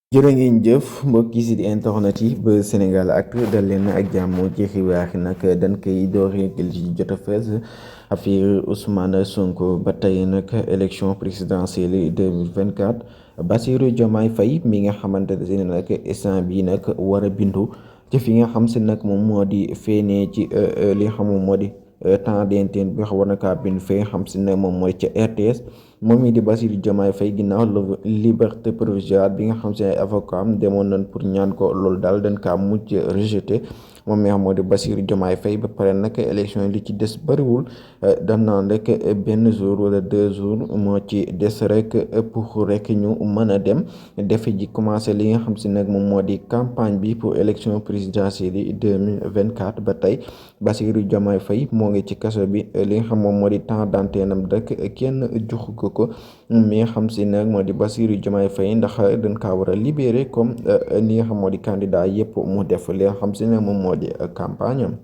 jërë ngeen jëf mbokk yi di internet yi ba Sénégalactu dal leen ak jàmm ci xibaar yi nag dañ koy door yëgal ci jot a fees affaire Ousmane Sonko ba tey nag élection présidentielle 2024 Bassirou Diomaye Faye mi nga xamante ne nag instant bii nag war a bindu ci fi nga xam si nag moom moo di feenee ci li nga xam moom moo di temps d'antenne bi war na kaa bind fee xam si ne moom mooy ca RTS. moom mii di Bassirou Diomaye Faye ginnaaw liberté provisoire bi nga xam si ay avocat am demoon nañ pour ñaan ko loolu daal dañ kaa mujj rejeté moom mi nga xam moo di Bassirou Diomaye Faye ba pare nag élection yi li ci des bëriwul dañ naan rek benn jour wala 2 jours moo ci des rek pour rek ñu mën a dem defe ji commencé li nga xam si nag moom moo di campagne bi pour élection présidentielle yi 2024 ba tey Bassirou Diomaye Faye moo ngi ci kaso bi li nga xam moom moo di temps d'antenne am rek kenn joxu ko mi nga xam si nag moo di Bassirou Diomaye Faye ndax dañ kaa war a libérer comme li nga xam moo di candidat yëpp mu def li nga xam si nag moom moo di campagne am